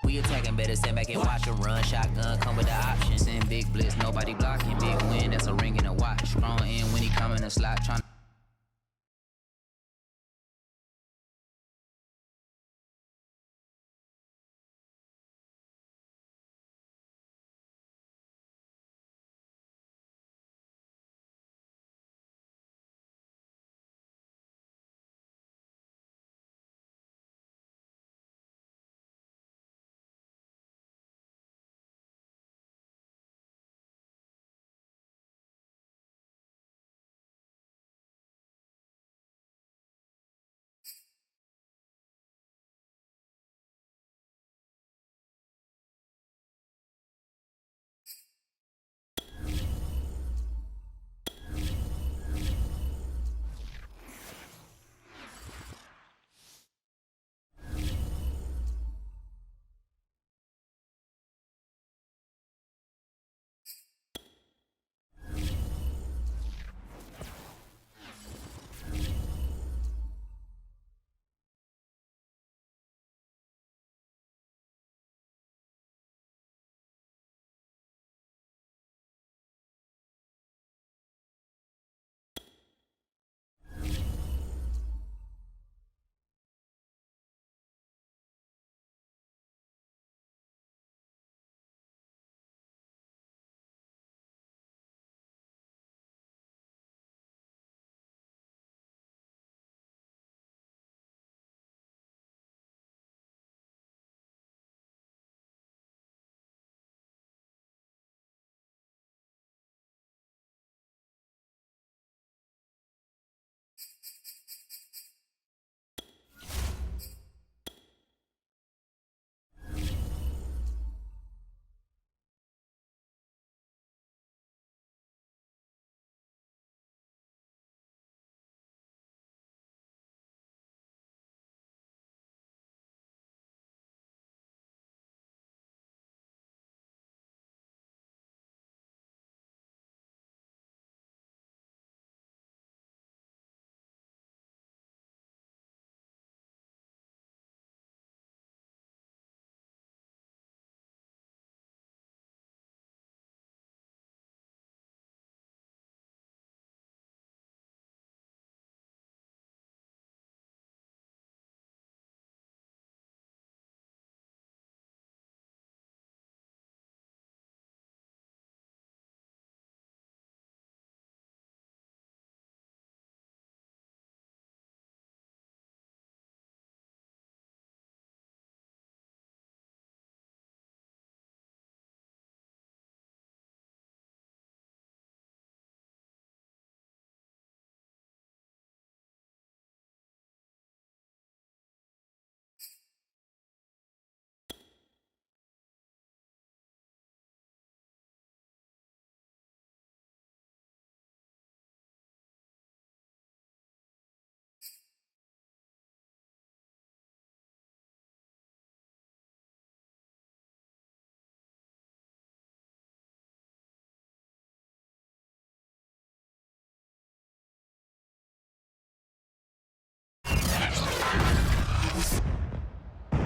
We attacking, better stand back and watch 'em run. Shotgun come with the option. Send big blitz, nobody blocking. Big win, that's a ring and a watch. Strong in when he come in a slot, trying.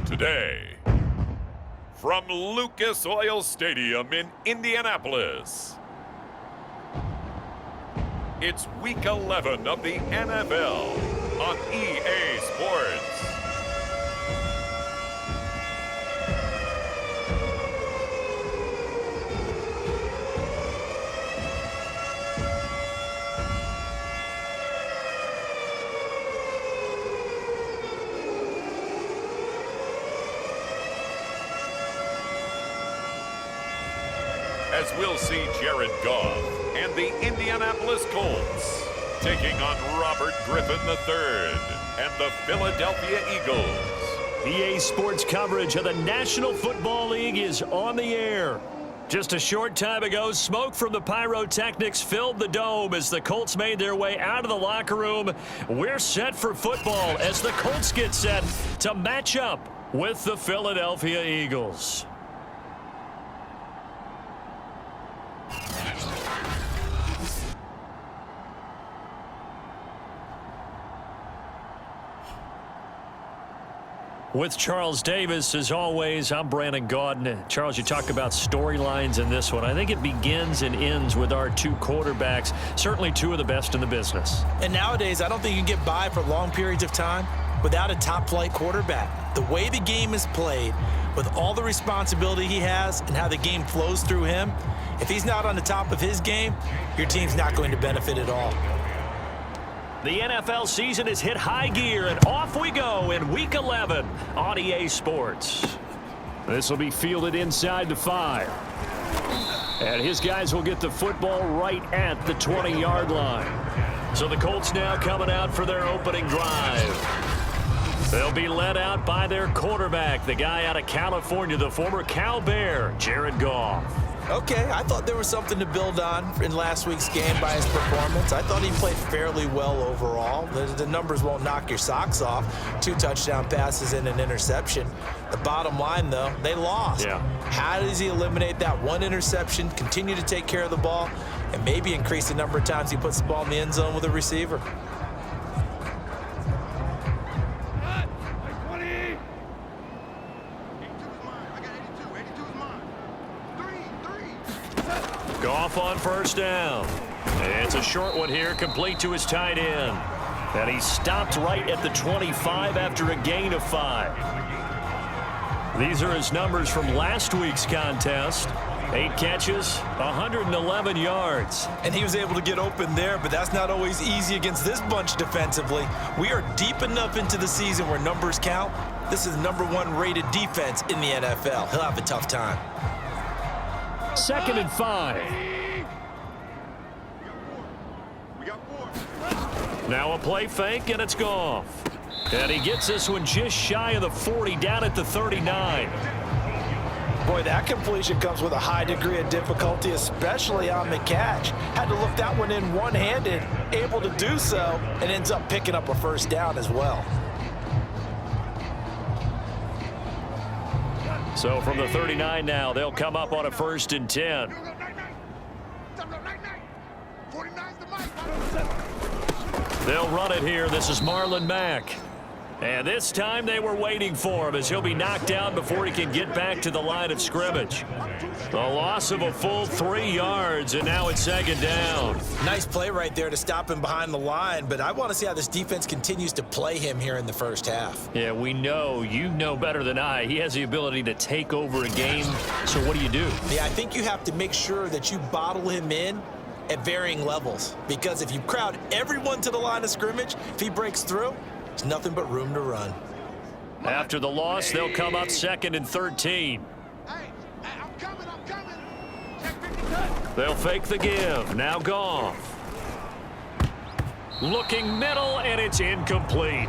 Today, from Lucas Oil Stadium in Indianapolis, it's Week 11 of the NFL on EA Sports. As we'll see Jared Goff and the Indianapolis Colts taking on Robert Griffin III and the Philadelphia Eagles. EA Sports coverage of the National Football League is on the air. Just a short time ago, smoke from the pyrotechnics filled the dome as the Colts made their way out of the locker room. We're set for football as the Colts get set to match up with the Philadelphia Eagles. With Charles Davis, as always, I'm Brandon Gaudin. Charles, you talk about storylines in this one. I think it begins and ends with our two quarterbacks, certainly two of the best in the business. And nowadays, I don't think you can get by for long periods of time without a top-flight quarterback. The way the game is played, with all the responsibility he has and how the game flows through him, if he's not on the top of his game, your team's not going to benefit at all. The NFL season has hit high gear, and off we go in Week 11 on EA Sports. This will be fielded inside the 5. And his guys will get the football right at the 20-yard line. So the Colts now coming out for their opening drive. They'll be led out by their quarterback, the guy out of California, the former Cal Bear, Jared Goff. Okay, I thought there was something to build on in last week's game by his performance. I thought he played fairly well overall. The numbers won't knock your socks off. 2 touchdown passes and an interception. The bottom line, though, they lost. Yeah. How does he eliminate that one interception, continue to take care of the ball, and maybe increase the number of times he puts the ball in the end zone with a receiver? Goff on first down. It's a short one here, complete to his tight end. And he stopped right at the 25 after a gain of 5. These are his numbers from last week's contest. 8 catches, 111 yards. And he was able to get open there, but that's not always easy against this bunch defensively. We are deep enough into the season where numbers count. This is the #1 rated defense in the NFL. He'll have a tough time. 2nd and 5. Now a play fake, and it's Goff. And he gets this one just shy of the 40, down at the 39. Boy, that completion comes with a high degree of difficulty, especially on the catch. Had to look that one in one-handed, able to do so, and ends up picking up a first down as well. So from the 39 now, they'll come up on a 1st and 10. They'll run it here. This is Marlon Mack. And this time they were waiting for him as he'll be knocked down before he can get back to the line of scrimmage. The loss of a full 3 yards, and now it's 2nd down. Nice play right there to stop him behind the line, but I want to see how this defense continues to play him here in the first half. Yeah, we know. You know better than I. He has the ability to take over a game, so what do you do? Yeah, I think you have to make sure that you bottle him in at varying levels, because if you crowd everyone to the line of scrimmage, if he breaks through, there's nothing but room to run. After the loss, they'll come up 2nd and 13. They'll fake the give. Now Goff. Looking middle, and it's incomplete.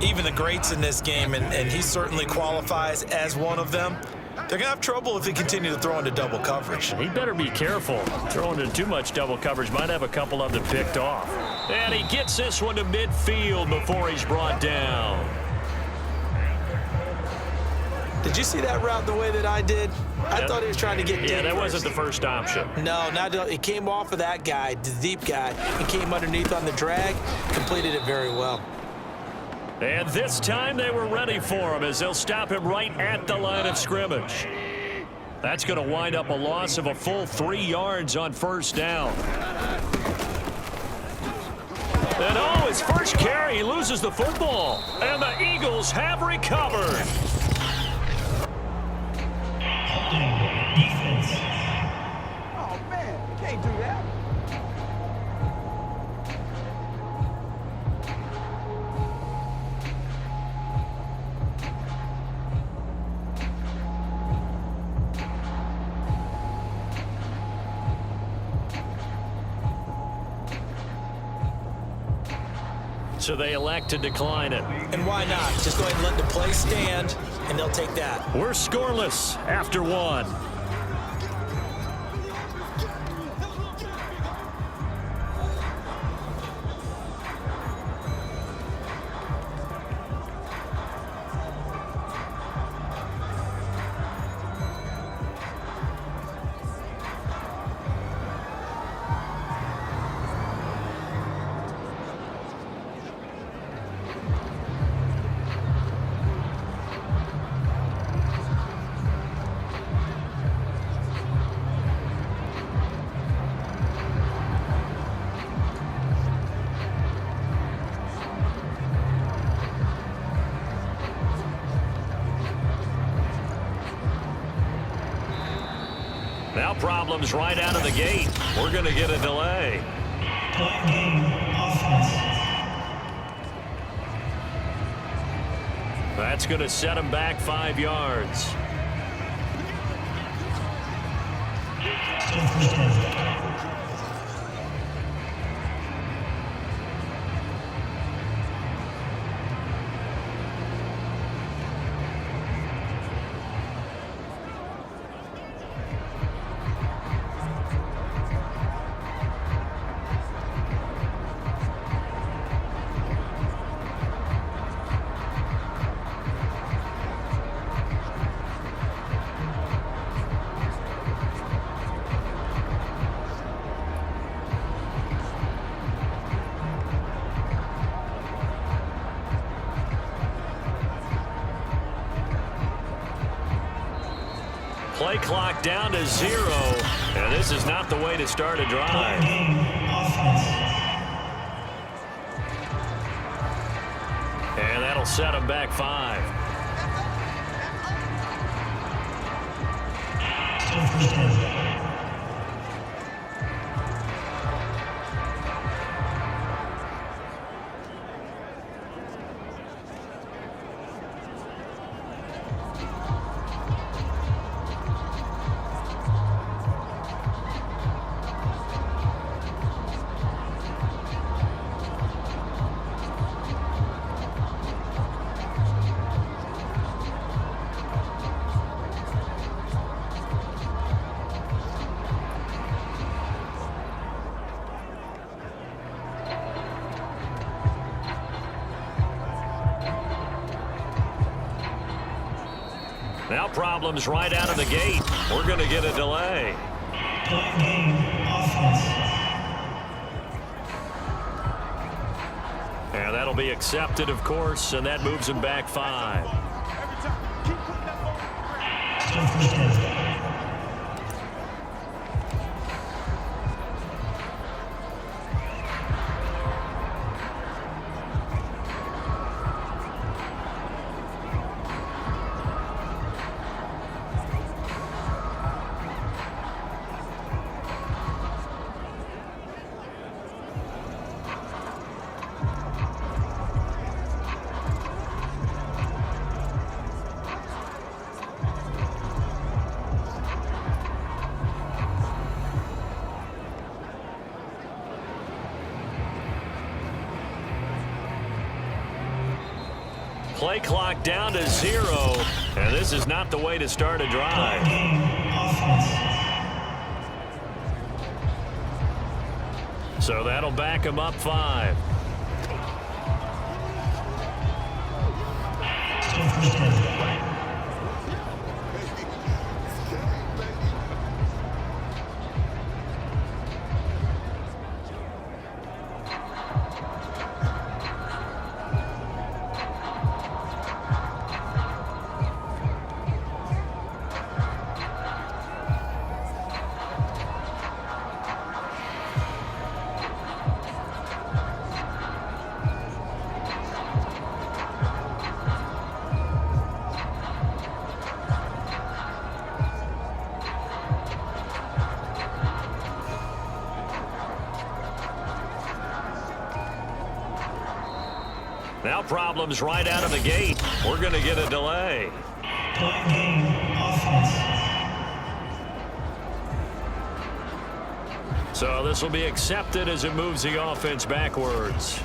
Even the greats in this game, and he certainly qualifies as one of them, they're going to have trouble if they continue to throw into double coverage. He better be careful. Throwing into too much double coverage might have a couple of them picked off. And he gets this one to midfield before he's brought down. Did you see that route the way that I did? I thought he was trying to get deep. Yeah, that wasn't the first option. No, it came off of that guy, the deep guy. He came underneath on the drag, completed it very well. And this time they were ready for him as they'll stop him right at the line of scrimmage. That's going to wind up a loss of a full 3 yards on first down. And his first carry, he loses the football. And the Eagles have recovered. Defense. Oh, man, you can't do that. So they elect to decline it. And why not? Just go ahead and let the play stand, and they'll take that. We're scoreless after 1. Now problems right out of the gate. We're going to get a delay. That's going to set him back 5 yards. Play clock down to 0, and this is not the way to start a drive. And that'll set him back 5. Now problems right out of the gate. We're going to get a delay. And that'll be accepted, of course, and that moves him back 5. Play clock down to 0, and this is not the way to start a drive. So that'll back him up 5. Now problems right out of the gate. We're going to get a delay. So this will be accepted as it moves the offense backwards.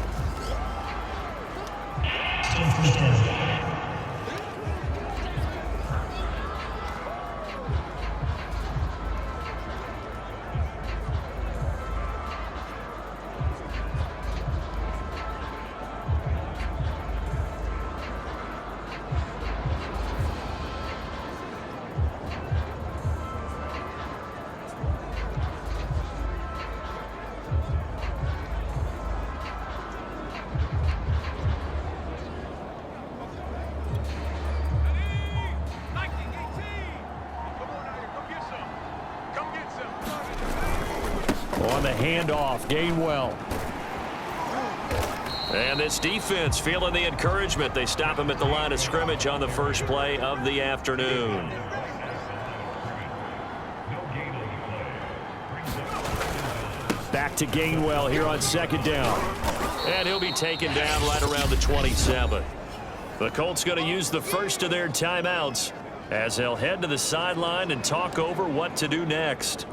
On the handoff, Gainwell. And this defense feeling the encouragement. They stop him at the line of scrimmage on the first play of the afternoon. back to Gainwell here on second down. And he'll be taken down right around the 27. The Colts going to use the first of their timeouts as they'll head to the sideline and talk over what to do next.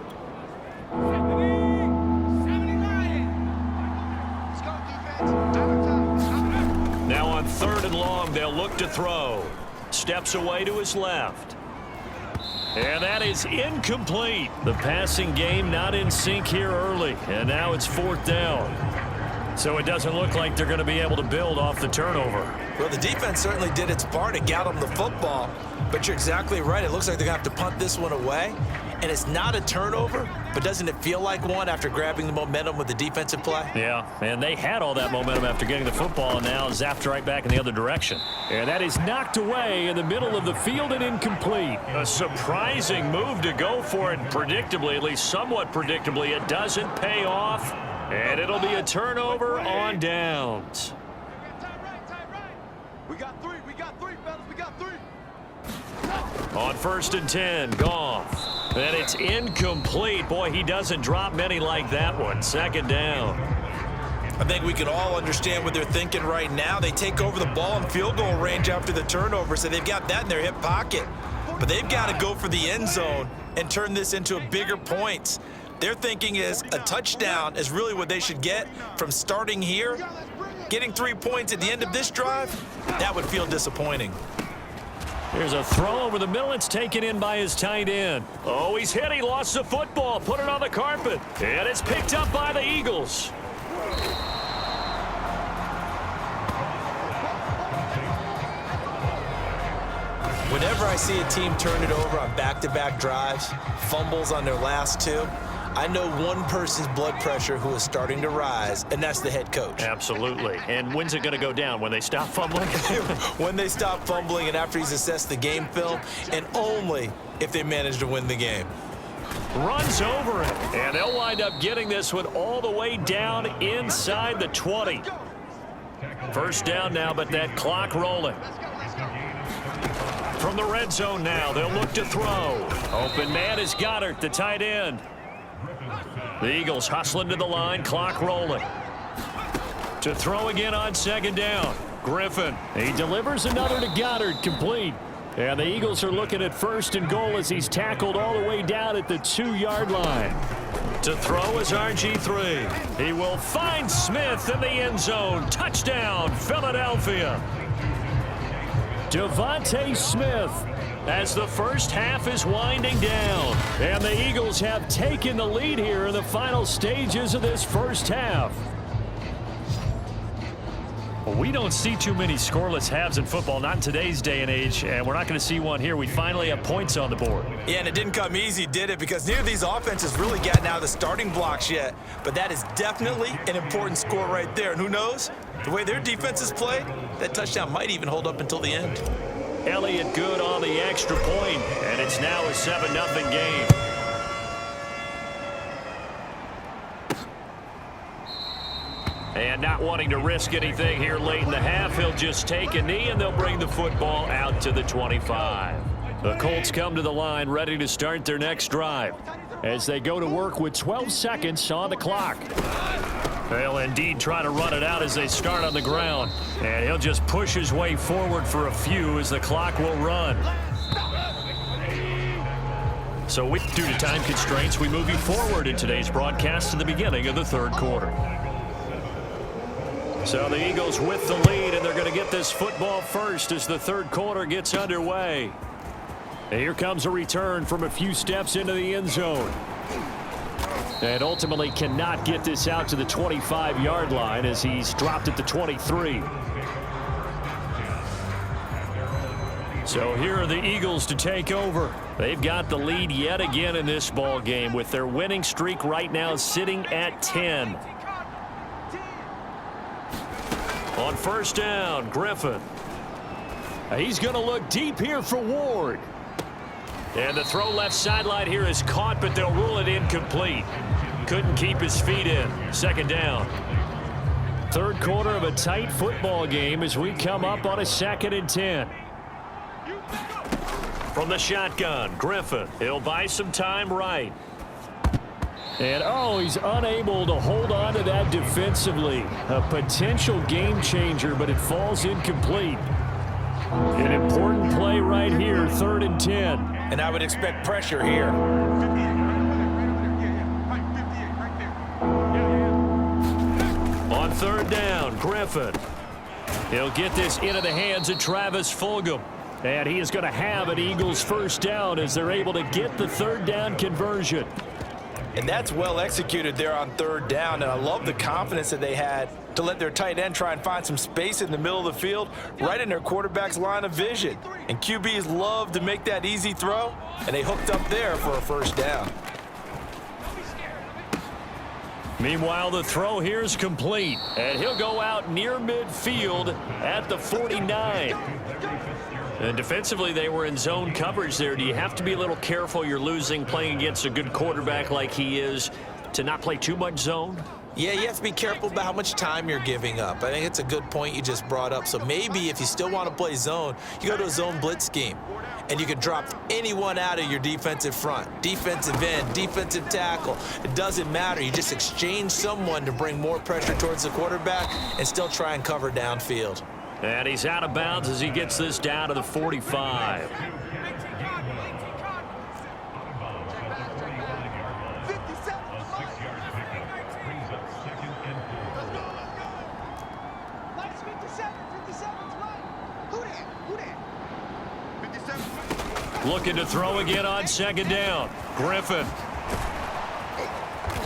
Now on 3rd and long, they'll look to throw. Steps away to his left. And that is incomplete. The passing game not in sync here early. And now it's 4th down. So it doesn't look like they're going to be able to build off the turnover. Well, the defense certainly did its part to get them the football. But you're exactly right. It looks like they're going to have to punt this one away. And it's not a turnover, but doesn't it feel like one after grabbing the momentum with the defensive play? Yeah, and they had all that momentum after getting the football, and now zapped right back in the other direction. And that is knocked away in the middle of the field and incomplete. A surprising move to go for it, predictably, at least somewhat predictably. It doesn't pay off, and it'll be a turnover on downs. We got three, fellas, we got 3. On 1st and 10, Goff. And it's incomplete. Boy, he doesn't drop many like that one. 2nd down. I think we can all understand what they're thinking right now. They take over the ball in field goal range after the turnover, so they've got that in their hip pocket. But they've got to go for the end zone and turn this into a bigger points. Their thinking is a touchdown is really what they should get from starting here. Getting 3 points at the end of this drive, that would feel disappointing. Here's a throw over the middle. It's taken in by his tight end. Oh, he's hit. He lost the football. Put it on the carpet. And it's picked up by the Eagles. Whenever I see a team turn it over on back-to-back drives, fumbles on their last 2, I know one person's blood pressure who is starting to rise, and that's the head coach. Absolutely. And when's it going to go down? When they stop fumbling? When they stop fumbling and after he's assessed the game film, and only if they manage to win the game. Runs over it. And they'll wind up getting this one all the way down inside the 20. 1st down now, but that clock rolling. From the red zone now, they'll look to throw. Open man is Goddard, the tight end. The Eagles hustling to the line, clock rolling. To throw again on 2nd down. Griffin, he delivers another to Goddard, complete. And the Eagles are looking at 1st and goal as he's tackled all the way down at the 2-yard line. To throw is RG3. He will find Smith in the end zone. Touchdown, Philadelphia. Devontae Smith as the first half is winding down. And the Eagles have taken the lead here in the final stages of this first half. We don't see too many scoreless halves in football, not in today's day and age, and we're not going to see one here. We finally have points on the board. Yeah, and it didn't come easy, did it? Because neither of these offenses really gotten out of the starting blocks yet. But that is definitely an important score right there. And who knows? The way their defense is played, that touchdown might even hold up until the end. Elliott good on the extra point, and it's now a 7-0 game. And not wanting to risk anything here late in the half, he'll just take a knee, and they'll bring the football out to the 25. The Colts come to the line ready to start their next drive as they go to work with 12 seconds on the clock. They'll indeed try to run it out as they start on the ground. And he'll just push his way forward for a few as the clock will run. So due to time constraints, we move you forward in today's broadcast to the beginning of the 3rd quarter. So the Eagles with the lead, and they're going to get this football first as the 3rd quarter gets underway. And here comes a return from a few steps into the end zone. And ultimately cannot get this out to the 25-yard line as he's dropped at the 23. So here are the Eagles to take over. They've got the lead yet again in this ball game with their winning streak right now sitting at 10. On 1st down, Griffin. He's going to look deep here for Ward. And the throw left sideline here is caught, but they'll rule it incomplete. Couldn't keep his feet in. 2nd down. 3rd quarter of a tight football game as we come up on a 2nd and 10. From the shotgun, Griffin. He'll buy some time right. And, oh, he's unable to hold on to that defensively. A potential game changer, but it falls incomplete. An important play right here, 3rd and 10. And I would expect pressure here. On 3rd down, Griffin. He'll get this into the hands of Travis Fulgham. And he is going to have an Eagles 1st down as they're able to get the 3rd down conversion. And that's well executed there on 3rd down. And I love the confidence that they had to let their tight end try and find some space in the middle of the field, right in their quarterback's line of vision. And QBs love to make that easy throw, and they hooked up there for a 1st down. Meanwhile, the throw here is complete, and he'll go out near midfield at the 49. And defensively, they were in zone coverage there. Do you have to be a little careful? You're losing playing against a good quarterback like he is to not play too much zone? Yeah, you have to be careful about how much time you're giving up. I think it's a good point you just brought up. So maybe if you still want to play zone, you go to a zone blitz scheme. And you can drop anyone out of your defensive front. Defensive end, defensive tackle. It doesn't matter. You just exchange someone to bring more pressure towards the quarterback and still try and cover downfield. And he's out of bounds as he gets this down to the 45. Looking to throw again on 2nd down. Griffin.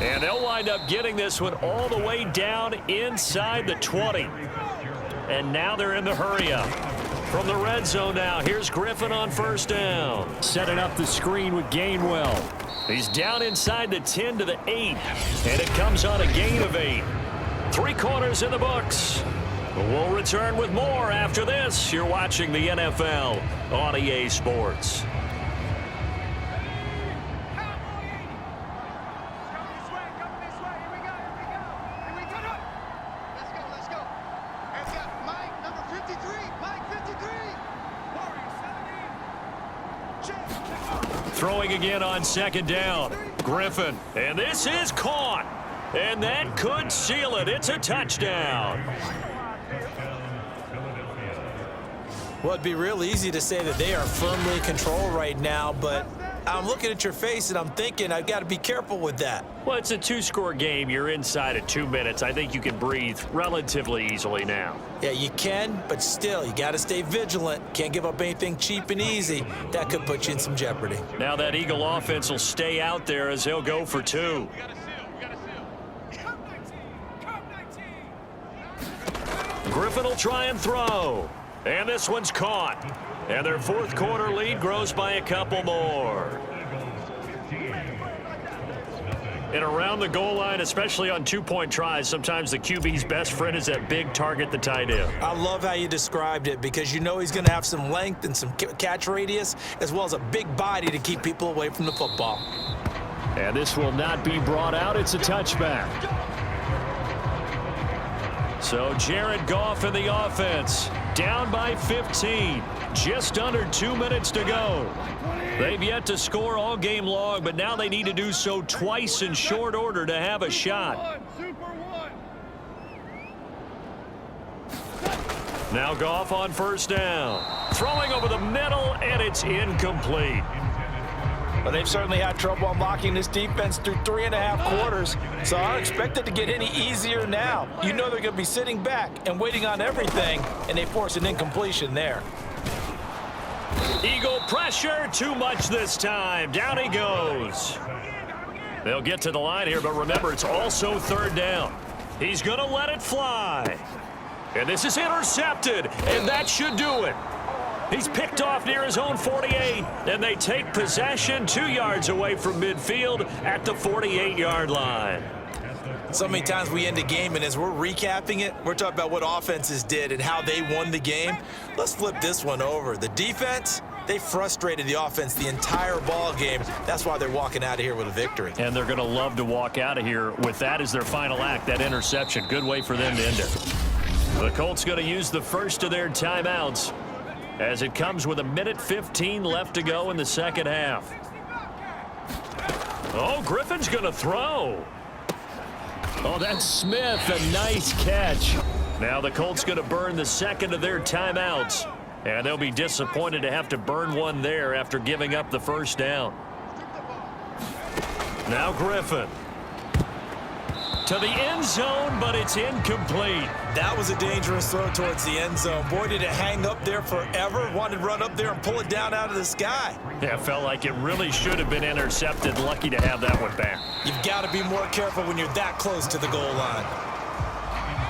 And they'll wind up getting this one all the way down inside the 20. And now they're in the hurry-up. From the red zone now, here's Griffin on 1st down. Setting up the screen with Gainwell. He's down inside the 10 to the 8. And it comes on a gain of 8. 3 quarters in the books. We'll return with more after this. You're watching the NFL on EA Sports. Throwing again on 2nd down. Griffin. And this is caught. And that could seal it. It's a touchdown. Well, it'd be real easy to say that they are firmly in control right now, but I'm looking at your face and I'm thinking I've got to be careful with that. Well, it's a 2-score game. You're inside of 2 minutes. I think you can breathe relatively easily now. Yeah, you can, but still, you got to stay vigilant. Can't give up anything cheap and easy. That could put you in some jeopardy. Now that Eagle offense will stay out there as they'll go for 2. Griffin will try and throw. And this one's caught. And their 4th quarter lead grows by a couple more. And around the goal line, especially on 2-point tries, sometimes the QB's best friend is that big target, the tight end. I love how you described it because you know he's going to have some length and some catch radius as well as a big body to keep people away from the football. And this will not be brought out. It's a touchback. So Jared Goff in the offense. Down by 15. Just under 2 minutes to go. They've yet to score all game long, but now they need to do so twice in short order to have a shot. Now Goff on 1st down. Throwing over the middle, and it's incomplete. Well, they've certainly had trouble unlocking this defense through 3.5 quarters, so I don't expect it to get any easier now. You know they're going to be sitting back and waiting on everything, and they force an incompletion there. Eagle pressure, too much this time. Down he goes. They'll get to the line here, but remember, it's also 3rd down. He's going to let it fly. And this is intercepted, and that should do it. He's picked off near his own 48, and they take possession 2 yards away from midfield at the 48-yard line. So many times we end a game, and as we're recapping it, we're talking about what offenses did and how they won the game. Let's flip this one over. The defense, they frustrated the offense the entire ball game. That's why they're walking out of here with a victory. And they're going to love to walk out of here with that as their final act, that interception. Good way for them to end it. The Colts going to use the first of their timeouts as it comes with 1:15 left to go in the second half. Oh, Griffin's going to throw. Oh, that's Smith. A nice catch. Now the Colts going to burn the second of their timeouts. And they'll be disappointed to have to burn one there after giving up the first down. Now Griffin. To the end zone, but it's incomplete. That was a dangerous throw towards the end zone. Boy, did it hang up there forever. Wanted to run up there and pull it down out of the sky. Yeah, felt like it really should have been intercepted. Lucky to have that one back. You've got to be more careful when you're that close to the goal line.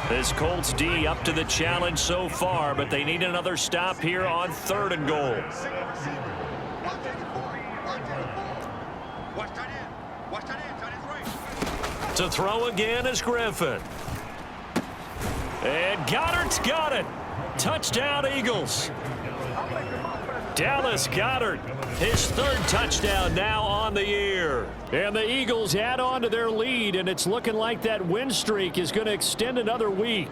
This Colts D up to the challenge so far, but they need another stop here on 3rd and goal. To throw again is Griffin. And Goddard's got it. Touchdown, Eagles. Dallas Goedert, his 3rd touchdown now on the year. And the Eagles add on to their lead, and it's looking like that win streak is going to extend another week.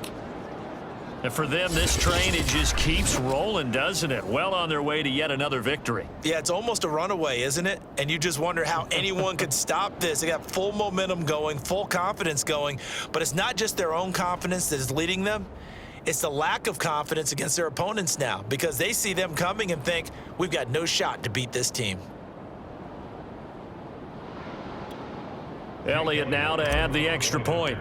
And for them, this train, it just keeps rolling, doesn't it? Well on their way to yet another victory. Yeah, it's almost a runaway, isn't it? And you just wonder how anyone could stop this. They got full momentum going, full confidence going. But it's not just their own confidence that is leading them. It's the lack of confidence against their opponents now, because they see them coming and think, we've got no shot to beat this team. Elliott now to add the extra point.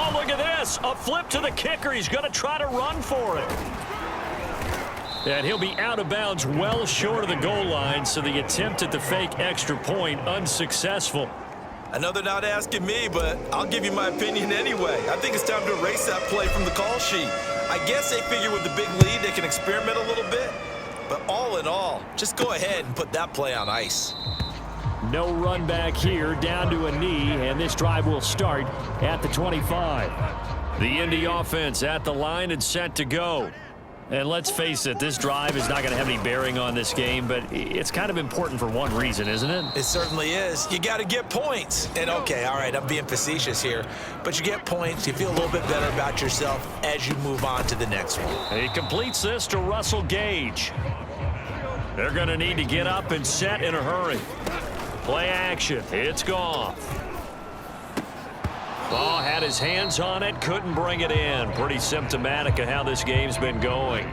Oh, look at this. A flip to the kicker. He's going to try to run for it. And he'll be out of bounds well short of the goal line, so the attempt at the fake extra point unsuccessful. I know they're not asking me, but I'll give you my opinion anyway. I think it's time to erase that play from the call sheet. I guess they figure with the big lead they can experiment a little bit. But all in all, just go ahead and put that play on ice. No run back here, down to a knee, and this drive will start at the 25. The Indy offense at the line and set to go. And let's face it, this drive is not going to have any bearing on this game, but it's kind of important for one reason, isn't it? It certainly is. You got to get points. And okay, all right, I'm being facetious here, but you get points, you feel a little bit better about yourself as you move on to the next one. He completes this to Russell Gage. They're going to need to get up and set in a hurry. Play action. It's Goff. Oh, had his hands on it, couldn't bring it in. Pretty symptomatic of how this game's been going.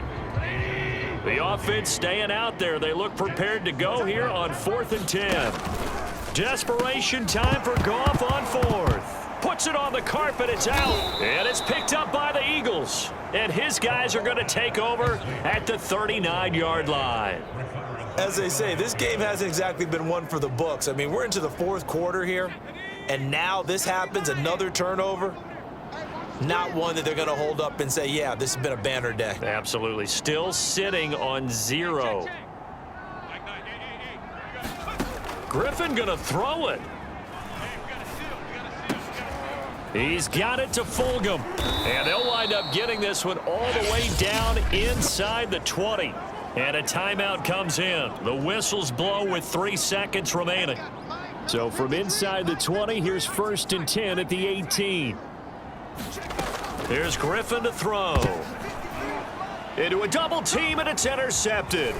The offense staying out there. They look prepared to go here on 4th and 10. Desperation time for Goff on 4th. Puts it on the carpet. It's out. And it's picked up by the Eagles. And his guys are going to take over at the 39-yard line. As they say, this game hasn't exactly been one for the books. I mean, we're into the 4th quarter here, and now this happens, another turnover. Not one that they're going to hold up and say, yeah, this has been a banner day. Absolutely. Still sitting on 0. Griffin going to throw it. He's got it to Fulgham. And they'll wind up getting this one all the way down inside the 20. And a timeout comes in. The whistles blow with 3 seconds remaining. So from inside the 20, here's 1st and 10 at the 18. Here's Griffin to throw. Into a double team, and it's intercepted.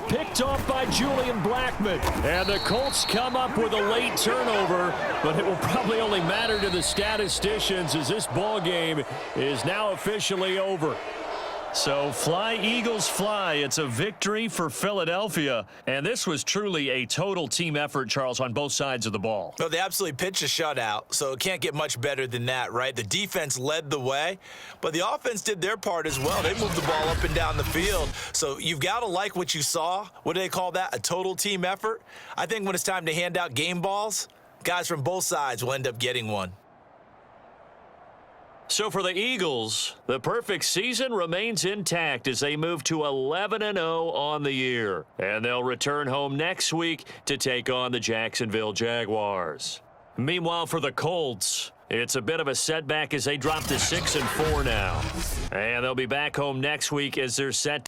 Picked off by Julian Blackmon. And the Colts come up with a late turnover, but it will probably only matter to the statisticians as this ball game is now officially over. So fly, Eagles, fly. It's a victory for Philadelphia. And this was truly a total team effort, Charles, on both sides of the ball. No, they absolutely pitched a shutout, so it can't get much better than that, right? The defense led the way, but the offense did their part as well. They moved the ball up and down the field. So you've got to like what you saw. What do they call that? A total team effort? I think when it's time to hand out game balls, guys from both sides will end up getting one. So for the Eagles, the perfect season remains intact as they move to 11-0 on the year. And they'll return home next week to take on the Jacksonville Jaguars. Meanwhile, for the Colts, it's a bit of a setback as they drop to 6-4 now. And they'll be back home next week as they're set